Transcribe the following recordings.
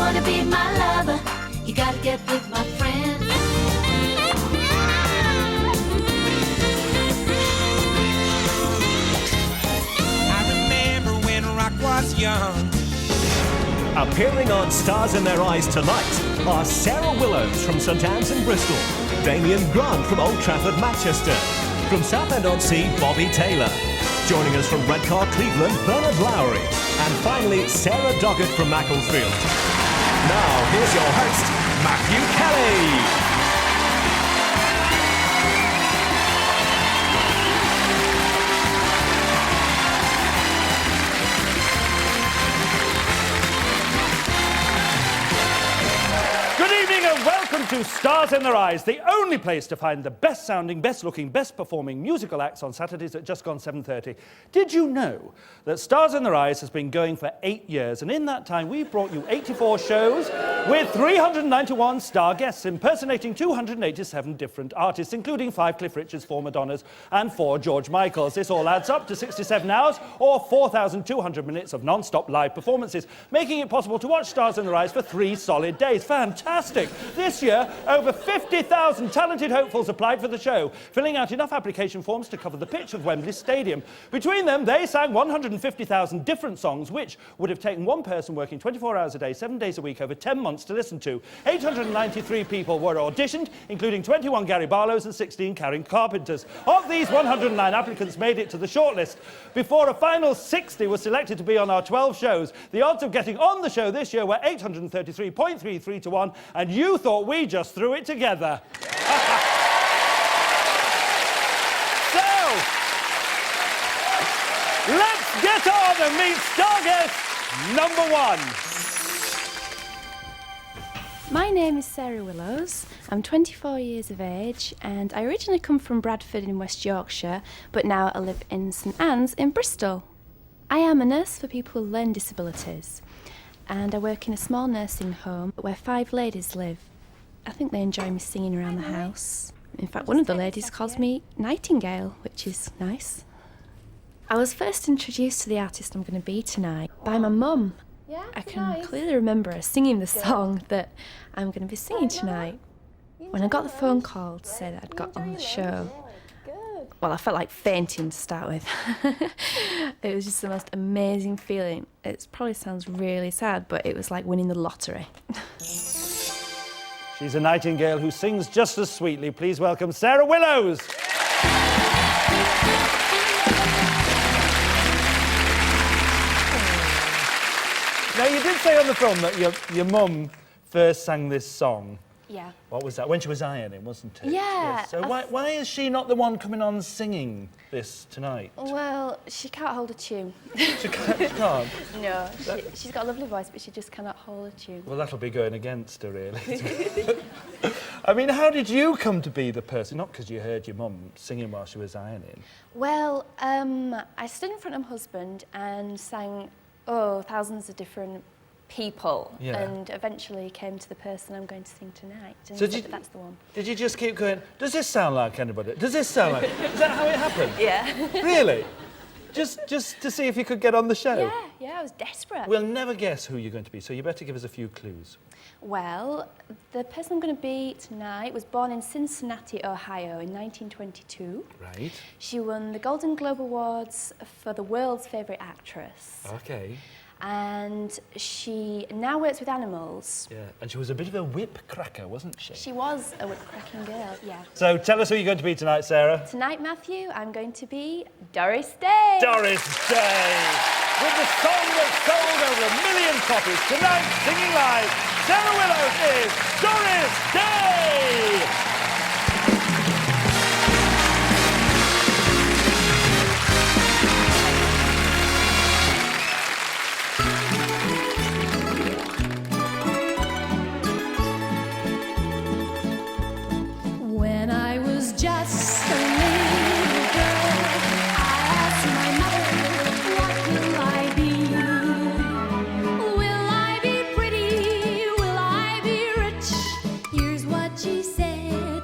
wanna be my lover, you gotta get with my friends. I remember when rock was young. Appearing on Stars in Their Eyes tonight are Sarah Willows from St Anne's in Bristol, Damian from Old Trafford, Manchester, from Southend-on-Sea, Bobby Taylor. Joining us from Redcar, Cleveland, Bernard Lowry, and finally Sarah Doggett from Macclesfield. Now, here's your host, Matthew Kelly. Welcome to Stars in Their Eyes, the only place to find the best-sounding, best-looking, best-performing musical acts on Saturdays at just gone 7:30. Did you know that Stars in Their Eyes has been going for 8 years, and in that time we've brought you 84 shows with 391 star guests impersonating 287 different artists, including 5 Cliff Richards, 4 Madonnas and 4 George Michaels. This all adds up to 67 hours or 4,200 minutes of non-stop live performances, making it possible to watch Stars in Their Eyes for 3 solid days. Fantastic! This year, over 50,000 talented hopefuls applied for the show, filling out enough application forms to cover the pitch of Wembley Stadium. Between them, they sang 150,000 different songs, which would have taken one person working 24 hours a day, 7 days a week, over 10 months to listen to. 893 people were auditioned, including 21 Gary Barlows and 16 Karen Carpenters. Of these, 109 applicants made it to the shortlist. Before a final 60 were selected to be on our 12 shows, the odds of getting on the show this year were 833.33 to 1, and you thought we just threw it together. So, let's get on and meet star guest number 1. My name is Sarah Willows. I'm 24 years of age and I originally come from Bradford in West Yorkshire, but now I live in St Anne's in Bristol. I am a nurse for people with learning disabilities and I work in a small nursing home where 5 ladies live. I think they enjoy me singing around the house. In fact, one of the ladies calls me Nightingale, which is nice. I was first introduced to the artist I'm going to be tonight by my mum. I can clearly remember her singing the song that I'm going to be singing tonight. When I got the phone call to say that I'd got on the show, well, I felt like fainting to start with. It was just the most amazing feeling. It probably sounds really sad, but it was like winning the lottery. She's a nightingale who sings just as sweetly. Please welcome Sarah Willows. Now, you did say on the film that your mum first sang this song. Yeah. What was that? When she was ironing, wasn't it? Yeah. Yes. So why is she not the one coming on singing this tonight? Well, she can't hold a tune. She can't? No, she's got a lovely voice, but she just cannot hold a tune. Well, that'll be going against her, really. I mean, how did you come to be the person? Not because you heard your mum singing while she was ironing. Well, I stood in front of my husband and sang, thousands of different people, and eventually came to the person I'm going to sing tonight. And so that's the one. Did you just keep going, does this sound like anybody? Does this sound like... Is that how it happened? Yeah. Really? Just to see if you could get on the show? Yeah, I was desperate. We'll never guess who you're going to be, so you better give us a few clues. Well, the person I'm going to be tonight was born in Cincinnati, Ohio in 1922. Right. She won the Golden Globe Awards for the world's favourite actress. OK. And she now works with animals. Yeah, and she was a bit of a whip cracker, wasn't she? She was a whip cracking girl, yeah. So tell us who you're going to be tonight, Sarah. Tonight, Matthew, I'm going to be Doris Day. Doris Day! With the song that sold over 1 million copies. Tonight, singing live, Sarah Willows is Doris Day! When I was just a little girl, I asked my mother, what will I be? Will I be pretty? Will I be rich? Here's what she said.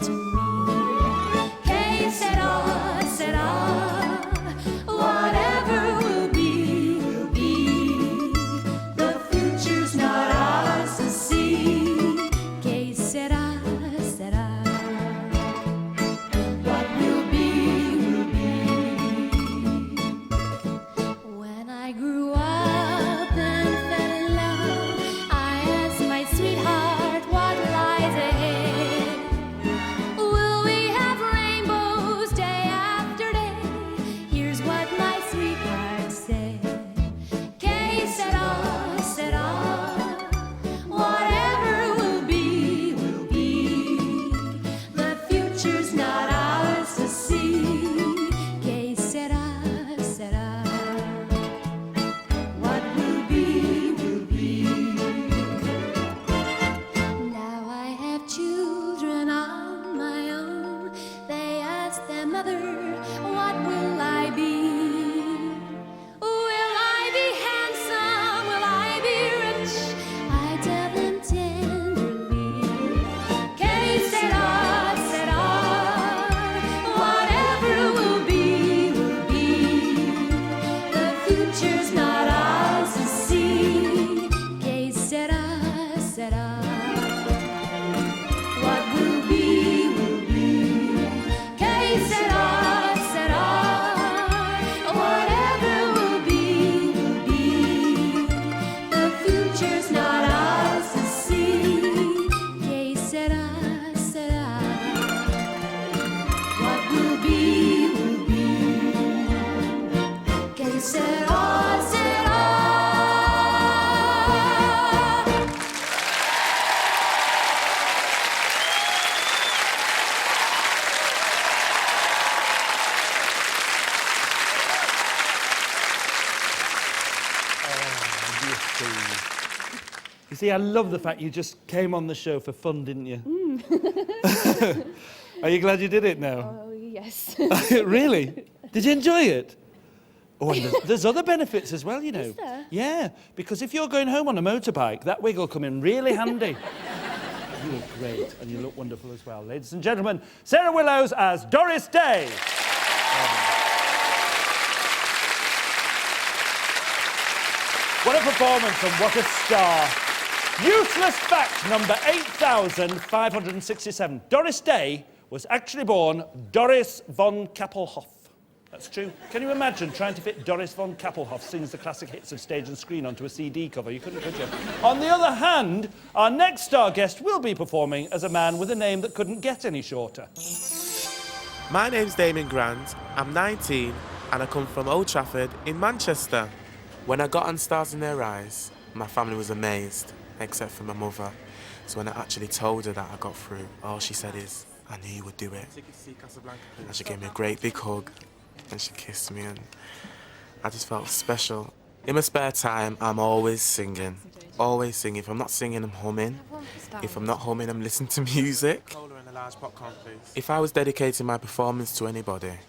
obvious clues. You see, I love the fact you just came on the show for fun, didn't you? Are you glad you did it now? Oh, yes. Really? Did you enjoy it? Oh, and there's other benefits as well, you know. Is there? Yeah, because if you're going home on a motorbike, that wig will come in really handy. You look great, and you look wonderful as well. Ladies and gentlemen, Sarah Willows as Doris Day. What a performance and what a star. Useless fact number 8,567. Doris Day was actually born Doris von Kappelhoff. That's true. Can you imagine trying to fit Doris von Kappelhoff sings the classic hits of stage and screen onto a CD cover? You couldn't, could you? On the other hand, our next star guest will be performing as a man with a name that couldn't get any shorter. My name's Damian Grant, I'm 19 and I come from Old Trafford in Manchester. When I got on Stars in Their Eyes, my family was amazed, except for my mother. So when I actually told her that I got through, all she said is, I knew you would do it. And she gave me a great big hug and she kissed me and I just felt special. In my spare time, I'm always singing. Always singing. If I'm not singing, I'm humming. If I'm not humming, I'm listening to music. If I was dedicating my performance to anybody,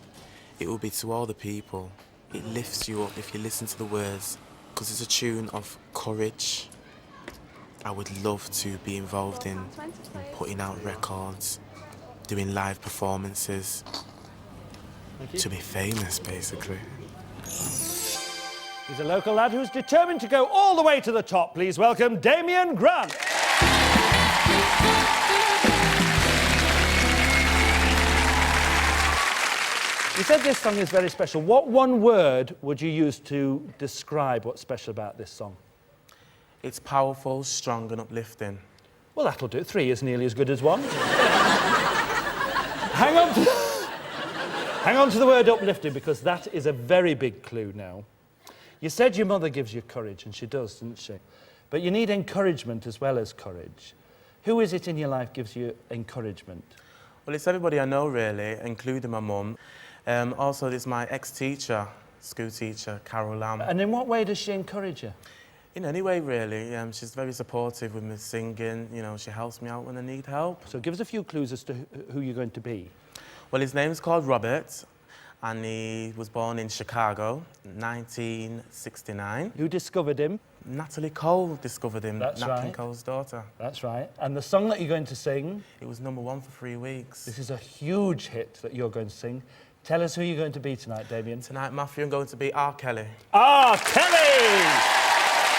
it would be to all the people. It lifts you up if you listen to the words, because it's a tune of courage. I would love to be involved in putting out records, doing live performances, to be famous, basically. He's a local lad who's determined to go all the way to the top. Please welcome Damian Grant. You said this song is very special. What one word would you use to describe what's special about this song? It's powerful, strong and uplifting. Well, that'll do. 3 is nearly as good as 1. Hang on to the word uplifting, because that is a very big clue now. You said your mother gives you courage, and she does, doesn't she? But you need encouragement as well as courage. Who is it in your life gives you encouragement? Well, it's everybody I know, really, including my mum. Also, there's my ex-teacher, school teacher, Carol Lamb. And in what way does she encourage you? In any way, really. She's very supportive with me singing. You know, she helps me out when I need help. So give us a few clues as to who you're going to be. Well, his name's called Robert, and he was born in Chicago, 1969. Who discovered him? Natalie Cole discovered him. That's Nat right. King Cole's daughter. That's right. And the song that you're going to sing? It was #1 for 3 weeks. This is a huge hit that you're going to sing. Tell us who you're going to be tonight, Damian. Tonight, Matthew, I'm going to be R. Kelly. R. Kelly!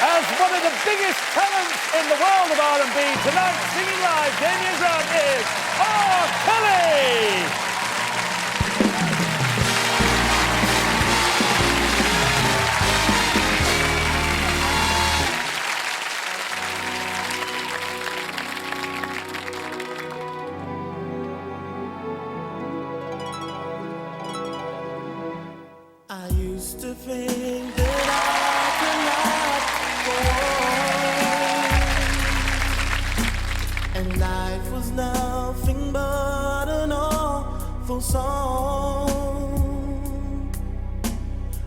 As one of the biggest talents in the world of R&B, tonight, singing live, Damian Grant is R. Kelly! I used to think that I could not go on, and life was nothing but an awful song.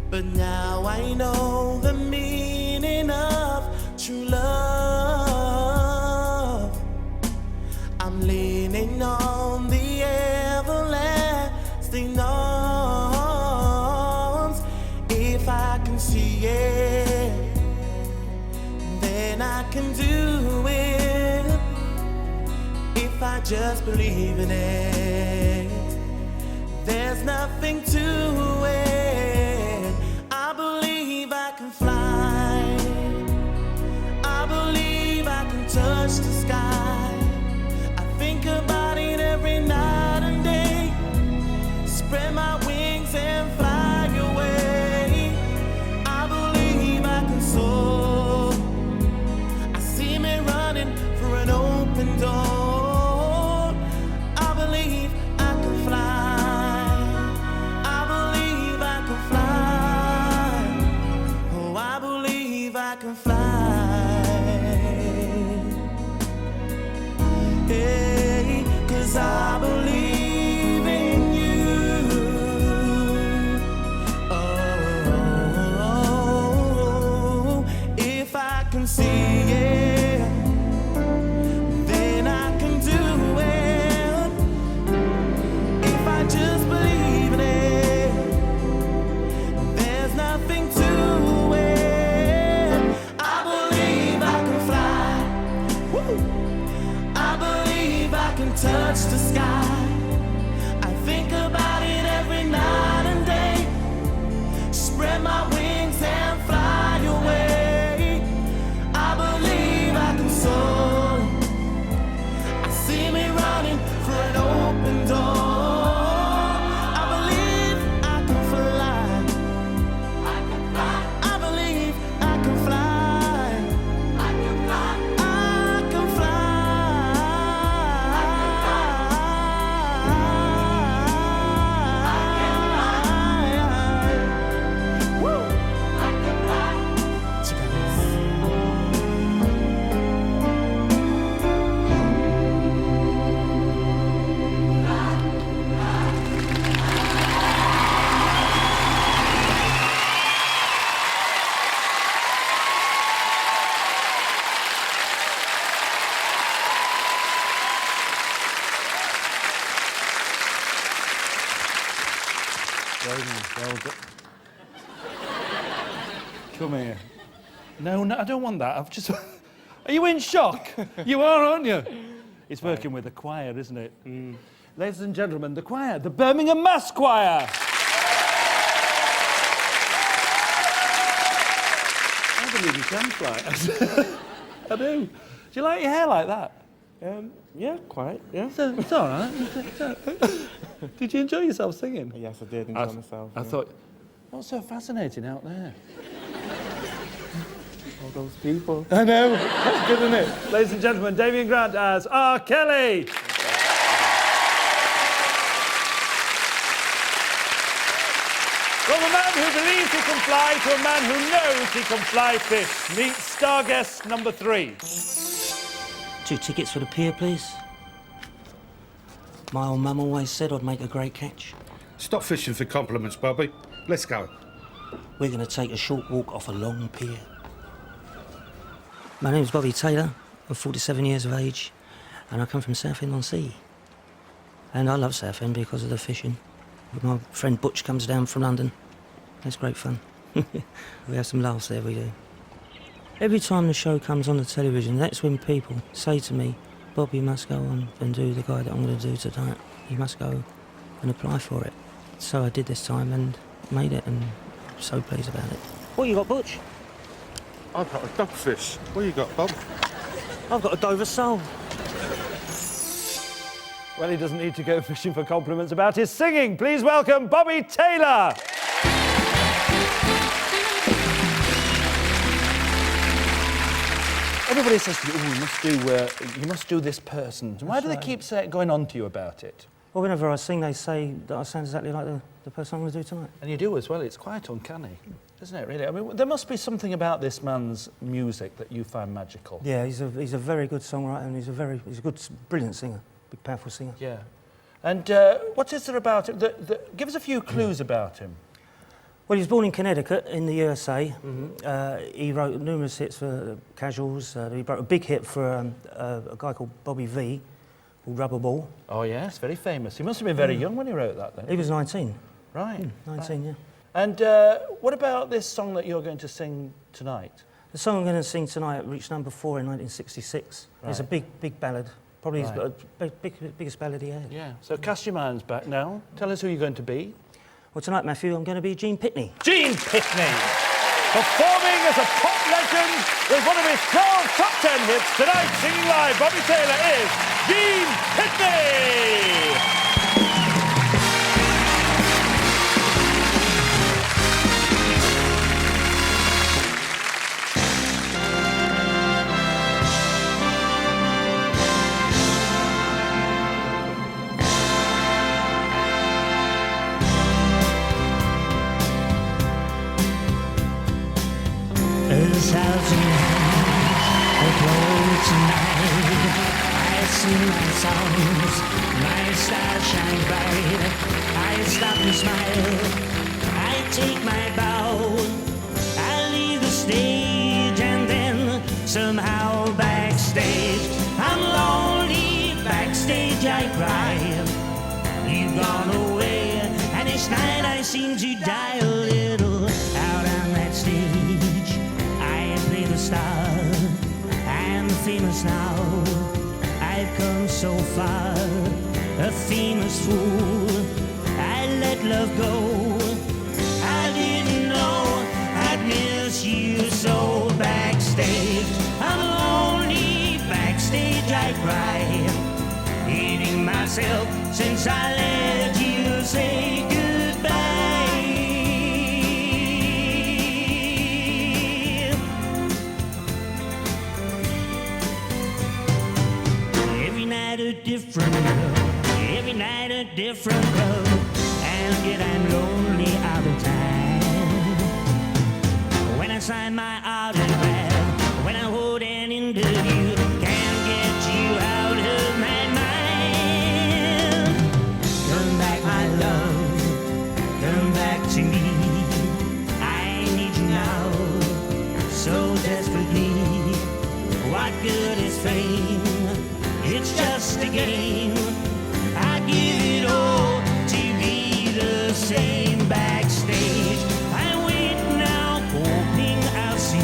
But now I know the meaning of true love. I'm leaning on the everlasting arms. If I can see it, then I can do it. If I just believe in it, there's nothing to it. I believe I can fly. I believe I can touch the sky. I think about it every night and day. Spread my wings and fly away. I believe I can soar. I see me running for an open door. I believe I can fly. I believe I can fly. Oh, I believe I can fly. Hey, 'cause I believe in you. Oh, if I can see it, then I can do it. If I just believe in it, there's nothing to it. I believe I can fly. Woo! I believe I can touch the sky. I think about it every night and day. Spread my wings and fly away. I believe I can soar. I see me running for an open door. I believe I can fly. I can fly. I believe I can fly. I can fly. I can fly. Woo! I can fly. Well done. Come here. No, I don't want that. I've just... Are you in shock? You are, aren't you? It's working with the choir, isn't it? Ladies and gentlemen, the choir, the Birmingham Mass Choir. I believe you can fly. I do. Do you like your hair like that? Yeah, quite, yeah. It's all right. Did you enjoy yourself singing? Yes, I did enjoy myself. I thought, what's so fascinating out there? all those people. I know. That's good, isn't it? Ladies and gentlemen, Damian Grant as R. Kelly. From a man who believes he can fly to a man who knows he can fly fish. Meet star guest number 3. 2 tickets for the pier, please. My old mum always said I'd make a great catch. Stop fishing for compliments, Bobby. Let's go. We're going to take a short walk off a long pier. My name's Bobby Taylor. I'm 47 years of age, and I come from Southend-on-Sea. And I love Southend because of the fishing. My friend Butch comes down from London. It's great fun. We have some laughs there, we do. Every time the show comes on the television, that's when people say to me, Bob, you must go on and do the guy that I'm going to do tonight. You must go and apply for it. So I did this time and made it, and I'm so pleased about it. What you got, Butch? I've got a dogfish. What you got, Bob? I've got a Dover sole. Well, he doesn't need to go fishing for compliments about his singing. Please welcome Bobby Taylor. Everybody says to you, oh, you must do this person. Why do they keep going on to you about it? Well, whenever I sing, they say that I sound exactly like the person I'm going to do tonight. And you do as well. It's quite uncanny, isn't it, really? I mean, there must be something about this man's music that you find magical. Yeah, he's a very good songwriter, and he's a good, brilliant singer, big, powerful singer. Yeah. And what is there about him? Give us a few clues about him. Well, he was born in Connecticut in the USA. He wrote numerous hits for Casuals. He wrote a big hit for a guy called Bobby V, called Rubber Ball. Oh, yes, very famous. He must have been very young when he wrote that, then. He was 19. Right. 19, yeah. And what about this song that you're going to sing tonight? The song I'm going to sing tonight reached number 4 in 1966. Right. It's a big ballad. Probably Right. his biggest ballad he had. Yeah. So cast your minds back now. Tell us who you're going to be. Well, tonight, Matthew, I'm going to be Gene Pitney. Gene Pitney, performing as a pop legend with one of his 12 top 10 hits tonight, singing live. Bobby Taylor is Gene Pitney. My songs, my star shine bright. I stop and smile. I take my bow. I leave the stage and then seem to die a little out on that stage. I play the star, I'm famous now. I've come so far, a famous fool. I let love go. I didn't know I'd miss you so backstage. I'm lonely backstage, I cry, hating myself since I let you say goodbye. Every night a different girl, every night a different girl, and yet I'm lonely all the time. When I sign my autograph, when I hold an interview, can't get you out of my mind. Come back, my love, come back to me. I need you now, so desperately. What good is fame? It's just a game. I give it all to be the same backstage. I wait now, hoping I'll see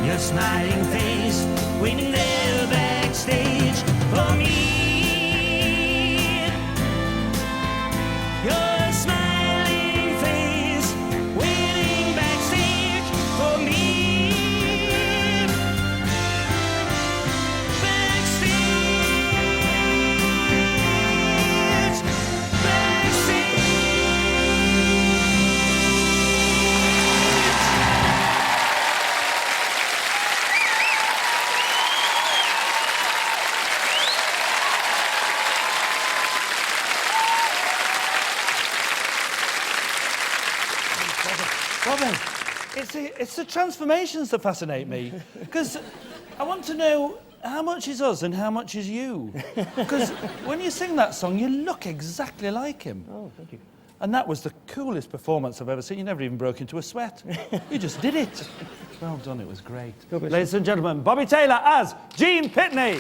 your smiling face, waiting there backstage for me. Your smiling face, waiting backstage for me. Robin, it's the transformations that fascinate me. Because I want to know how much is us and how much is you. Because when you sing that song, you look exactly like him. Oh, thank you. And that was the coolest performance I've ever seen. You never even broke into a sweat. You just did it. Well done, it was great. Ladies and gentlemen, Bobby Taylor as Gene Pitney.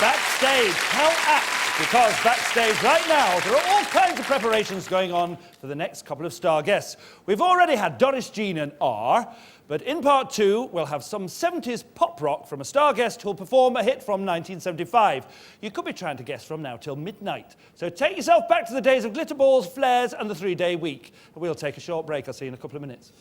Backstage, how apt, because backstage right now there are all kinds of preparations going on for the next couple of star guests. We've already had Doris, Jean and R, but in part 2 we'll have some 70s pop rock from a star guest who'll perform a hit from 1975. You could be trying to guess from now till midnight. So take yourself back to the days of glitter balls, flares and the 3-day week. We'll take a short break. I'll see you in a couple of minutes.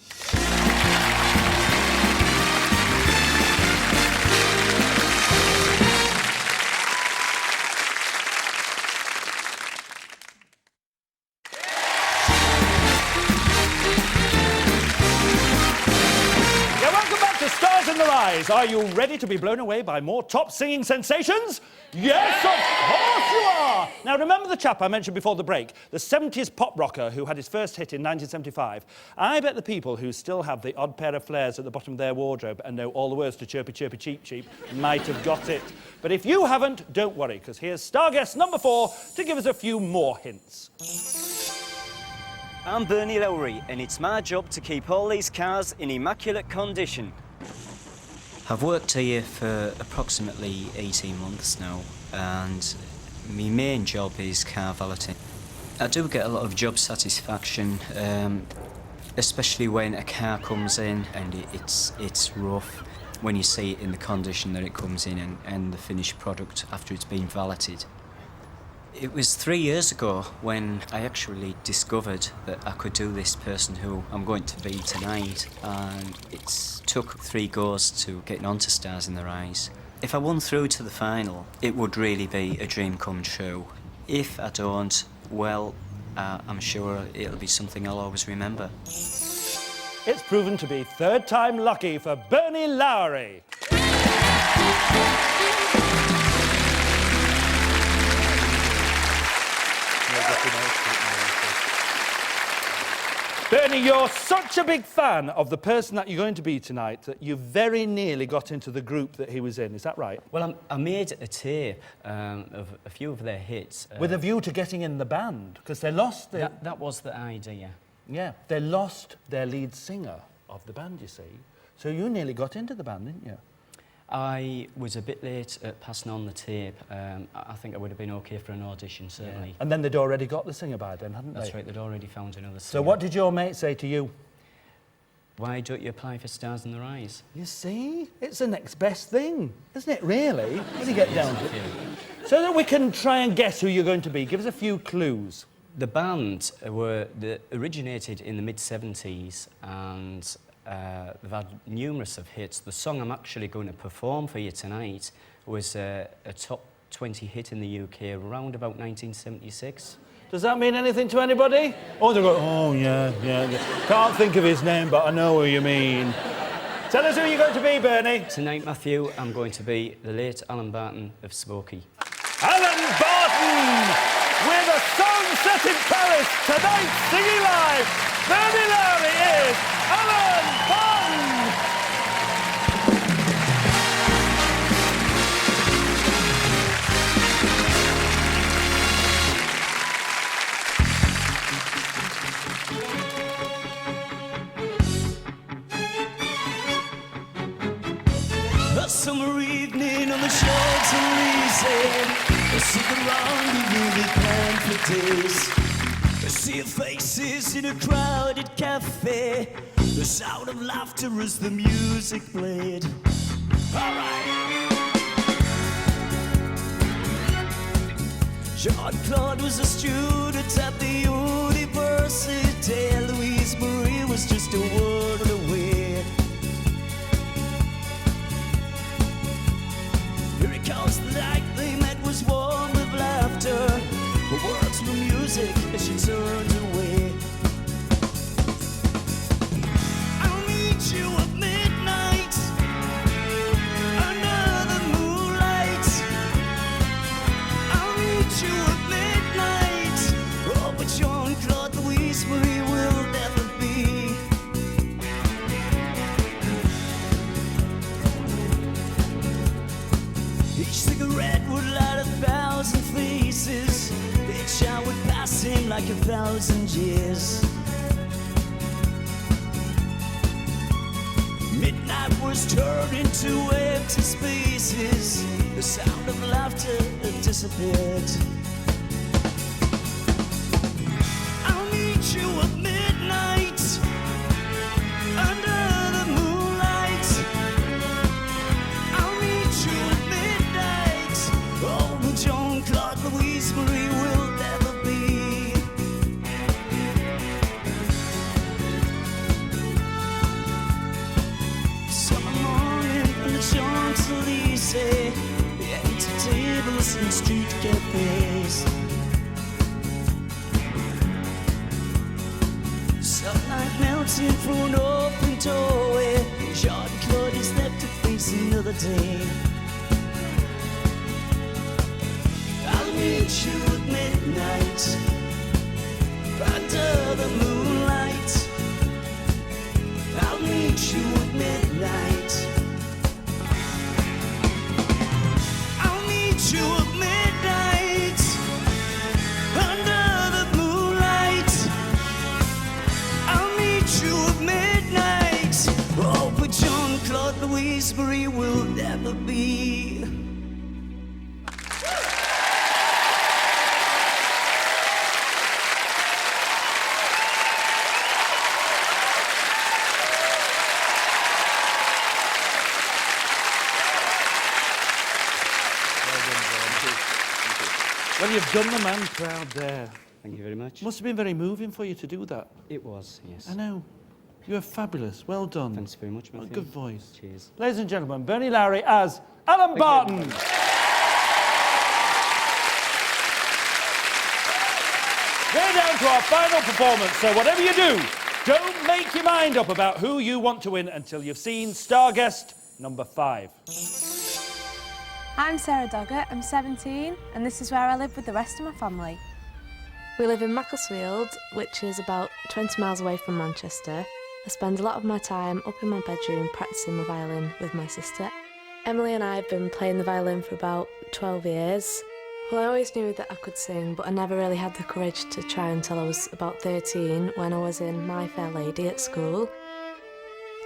Are you ready to be blown away by more top singing sensations? Yes, of course you are! Now, remember the chap I mentioned before the break, the 70s pop rocker who had his first hit in 1975? I bet the people who still have the odd pair of flares at the bottom of their wardrobe and know all the words to Chirpy Chirpy Cheep Cheep might have got it. But if you haven't, don't worry, because here's star guest number 4 to give us a few more hints. I'm Bernie Lowry, and it's my job to keep all these cars in immaculate condition. I've worked here for approximately 18 months now, and my main job is car valeting. I do get a lot of job satisfaction, especially when a car comes in and it's rough, when you see it in the condition that it comes in and the finished product after it's been valeted. It was 3 years ago when I actually discovered that I could do this person who I'm going to be tonight, and it took 3 goes to getting onto Stars in Their Eyes. If I won through to the final, it would really be a dream come true. If I don't, well, I'm sure it'll be something I'll always remember. It's proven to be third time lucky for Bernie Lowry. Bernie, you're such a big fan of the person that you're going to be tonight that you very nearly got into the group that he was in. Is that right? Well, I made a tape of a few of their hits. With a view to getting in the band, because they lost their... That was the idea. Yeah, they lost their lead singer of the band, you see. So you nearly got into the band, didn't you? I was a bit late at passing on the tape. I think I would have been okay for an audition, certainly. Yeah. And then they'd already got the singer by then, hadn't they? That's right, they'd already found another singer. So what did your mate say to you? Why don't you apply for Stars in the Rise? You see? It's the next best thing, isn't it, really? Does he get down to it? So that we can try and guess who you're going to be, give us a few clues. The band originated in the mid-70s and they've had numerous of hits. The song I'm actually going to perform for you tonight was a top 20 hit in the UK around about 1976. Does that mean anything to anybody? Oh, they go, oh, yeah. Can't think of his name, but I know who you mean. Tell us who you're going to be, Bernie. Tonight, Matthew, I'm going to be the late Alan Barton of Spokey. Alan Barton! With a song set in Paris, tonight singing live, Bernie Lowry is Alan Barton! A summer evening on the Champs-Élysées, I sit around and really plan for days. I see faces in a crowded cafe, the sound of laughter as the music played. All right. Jean-Claude was a student at the university. Louise Marie was just a word away. He recounts the night they met was warm with laughter. Her words were music as she turned away. I'll meet you at midnight under the moonlight. I'll meet you at midnight. Oh, but Jean-Claude Louise Marie will never be. Each cigarette would light 1,000 faces. Each hour would pass him like 1,000 years. Midnight was turned into empty spaces. The sound of laughter had disappeared. I'll meet you at midnight under the moonlight. I'll meet you at midnight. Oh, but Jean-Claude Louise Marie will never be. Summer morning in the Champs-Élysées, the empty tables and street cafes. Sunlight melting through an open doorway. Jean-Claude is left to face another day. I'll meet you at midnight under the moonlight. I'll meet you at midnight. I'll meet you at midnight under the moonlight. I'll meet you at midnight. Oh, but Jean-Claude Louise Marie will never be. Well, you've done the man proud there. Thank you very much. Must have been very moving for you to do that. It was, yes. I know. You were fabulous. Well done. Thanks very much, What a Matthew. good voice. Cheers. Ladies and gentlemen, Bernie Lowry as Alan Barton. We're down to our final performance, so whatever you do, don't make your mind up about who you want to win until you've seen star guest number 5. I'm Sarah Doggett, I'm 17, and this is where I live with the rest of my family. We live in Macclesfield, which is about 20 miles away from Manchester. I spend a lot of my time up in my bedroom practicing the violin with my sister. Emily and I have been playing the violin for about 12 years. Well, I always knew that I could sing, but I never really had the courage to try until I was about 13 when I was in My Fair Lady at school.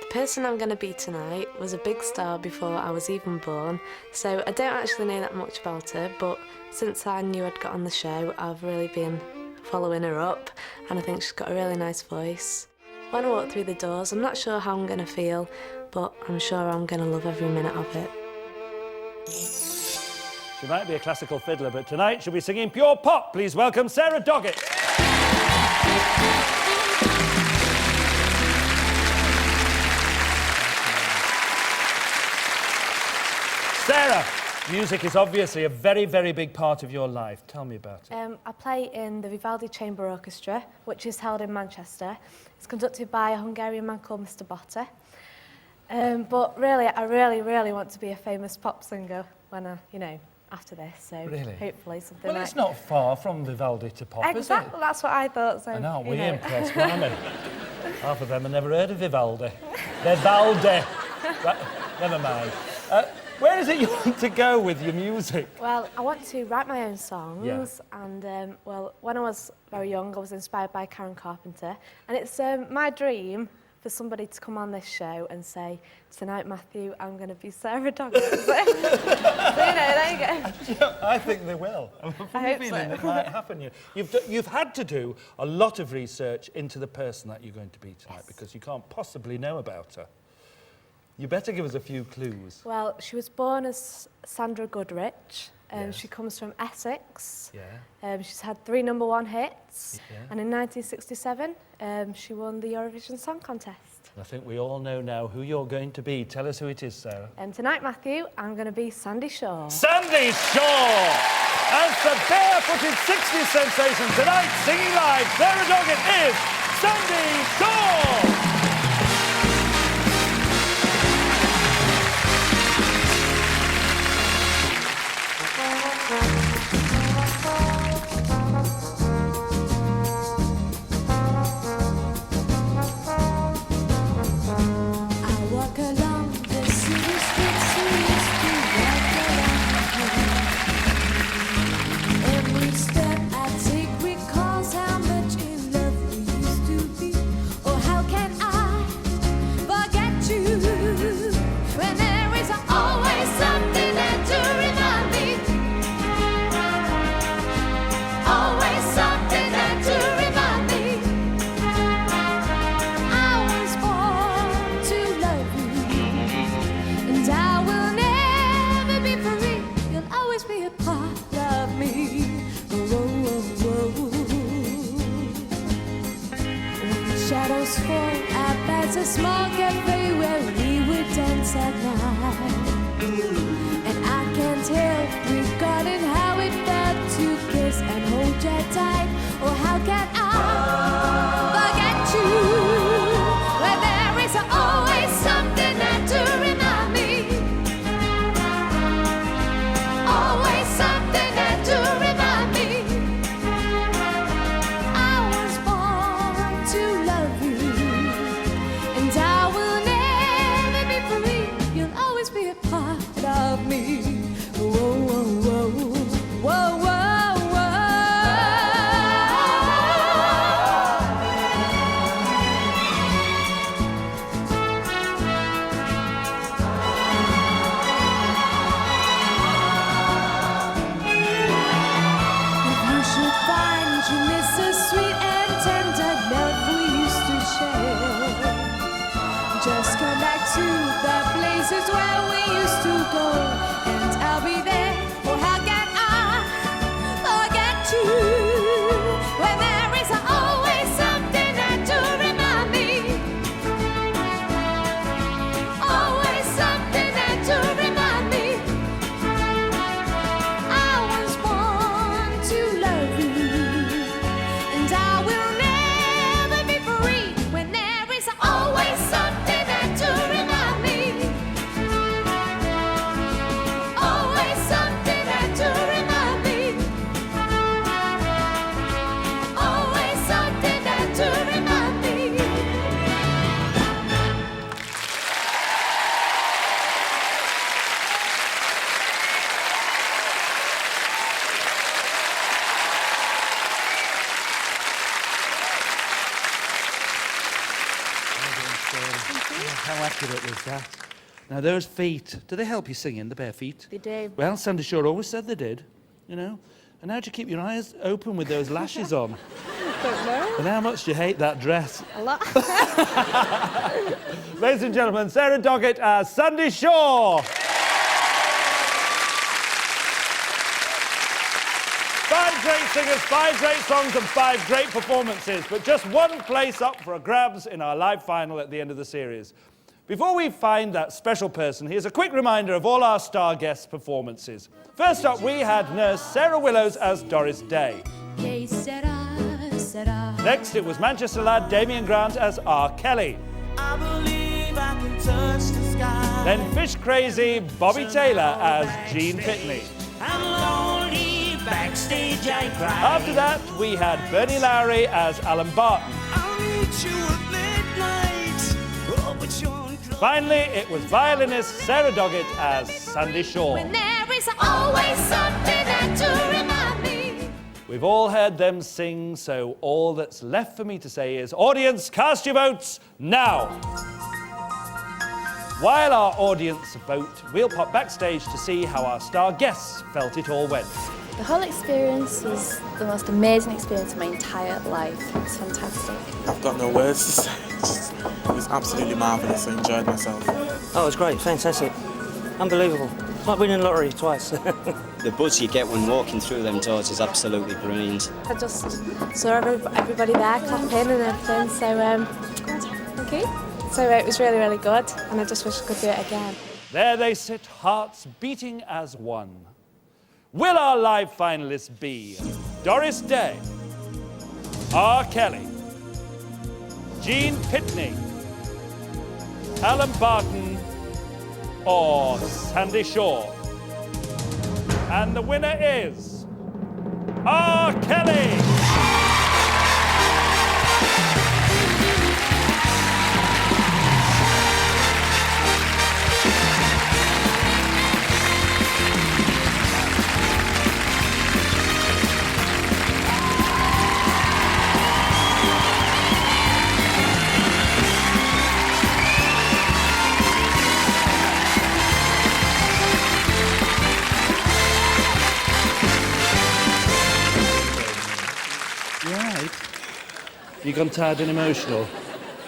The person I'm going to be tonight was a big star before I was even born, so I don't actually know that much about her, but since I knew I'd got on the show, I've really been following her up, and I think she's got a really nice voice. When I walk through the doors, I'm not sure how I'm going to feel, but I'm sure I'm going to love every minute of it. She might be a classical fiddler, but tonight she'll be singing pure pop. Please welcome Sarah Doggett. Sarah, music is obviously a very, very big part of your life. Tell me about it. I play in the Vivaldi Chamber Orchestra, which is held in Manchester. It's conducted by a Hungarian man called Mr. Botta. But really, I really want to be a famous pop singer when after this. So hopefully something Well, it's not far from Vivaldi to pop, is it? Exactly, that's what I thought. So, I know, we're impressed, aren't we? Half of them have never heard of Vivaldi. Vivaldi. Right, never mind. Where is it you want to go with your music? Well, I want to write my own songs, and when I was very young, I was inspired by Karen Carpenter, and it's my dream for somebody to come on this show and say, "Tonight, Matthew, I'm going to be Sarah Doggett." So, there you go. I think they will. I'm feeling it might happen. You've had to do a lot of research into the person that you're going to be tonight, because you can't possibly know about her. You better give us a few clues. Well, she was born as Sandra Goodrich. She comes from Essex. Yeah. She's had 3 #1 hits. Yeah. And in 1967, she won the Eurovision Song Contest. I think we all know now who you're going to be. Tell us who it is, Sarah. Tonight, Matthew, I'm going to be Sandie Shaw. Sandie Shaw! As the barefooted 60s sensation tonight, singing live, Sarah Doggett is Sandie Shaw! Shadows fall at past a small cafe where we would dance at night. And I can't help regarding how it felt to kiss and hold you tight. Or how can I forget you when there is always something that to remind me. Always something that to remind me. I was born to love you, and I will never be free. You'll always be a part of me. Whoa, whoa, whoa, whoa, whoa, whoa. How accurate was that? Now, those feet, do they help you singing, the bare feet? They do. Well, Sandie Shaw always said they did, you know. And how do you keep your eyes open with those lashes on? Don't know. And how much do you hate that dress? A lot. Ladies and gentlemen, Sarah Doggett as Sandie Shaw. 5 great singers, 5 great songs and 5 great performances, but just one place up for a grabs in our live final at the end of the series. Before we find that special person, here's a quick reminder of all our star guest performances. First up, we had nurse Sarah Willows as Doris Day. Que sera. Next, it was Manchester lad Damian Grant as R. Kelly. I believe I can touch the sky. Then fish crazy Bobby Taylor as Gene Pitney. I'm lonely, backstage I cry. After that, we had Bernie Lowry as Alan Barton. I'll meet you at midnight. Oh, but you're Finally, it was violinist Sarah Doggett as Sandie Shaw. When there is always something that to remind me. We've all heard them sing, so all that's left for me to say is, audience, cast your votes now. While our audience vote, we'll pop backstage to see how our star guests felt it all went. The whole experience was the most amazing experience of my entire life. It was fantastic. I've got no words to say. It was absolutely marvellous. I enjoyed myself. Oh, it was great, fantastic. Unbelievable. It's like winning lottery twice. The buzz you get when walking through them doors is absolutely brilliant. I just saw everybody there clapping and everything, so thank you. So it was really, really good, and I just wish I could do it again. There they sit, hearts beating as one. Will our live finalists be Doris Day, R. Kelly, Gene Pitney, Alan Barton, or Sandie Shaw? And the winner is R. Kelly. You gone tired and emotional?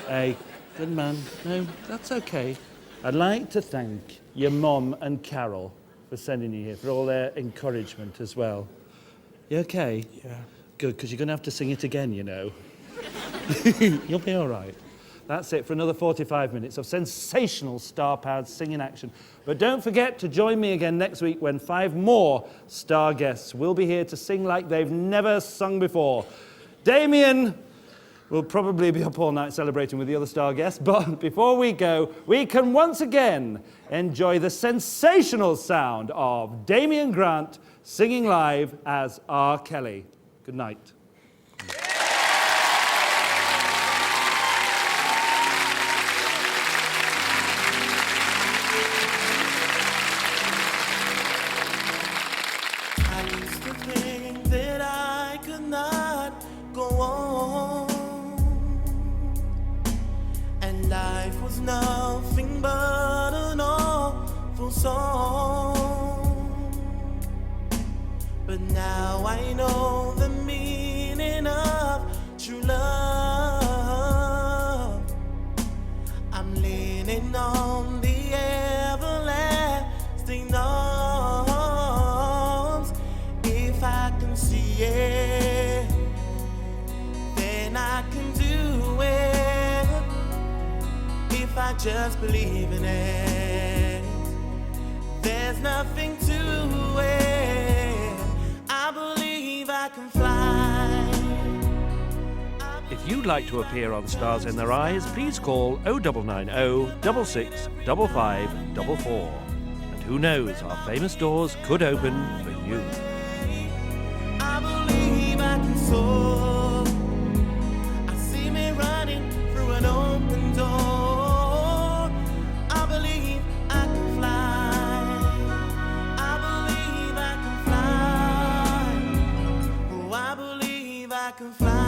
Hey, good man. No, that's okay. I'd like to thank your mum and Carol for sending you here, for all their encouragement as well. You okay? Yeah. Good, because you're going to have to sing it again, you know. You'll be all right. That's it for another 45 minutes of sensational star-powered singing action. But don't forget to join me again next week when 5 more star guests will be here to sing like they've never sung before. Damian will probably be up all night celebrating with the other star guests, but before we go, we can once again enjoy the sensational sound of Damian Grant singing live as R. Kelly. Good night. I used to think that I could not go on, and life was nothing but an awful song. But now I know the meaning of true love. I'm leaning on the everlasting arms. If I can see it, then I can do it. If I just believe in it, there's nothing to it. I believe I can fly. If you'd like to appear on Stars in Their Eyes, please call 0990 66 55 44. And who knows, our famous doors could open for you. I believe I can soar. I see me running through an open door. I believe I can fly. I believe I can fly. Oh, I believe I can fly.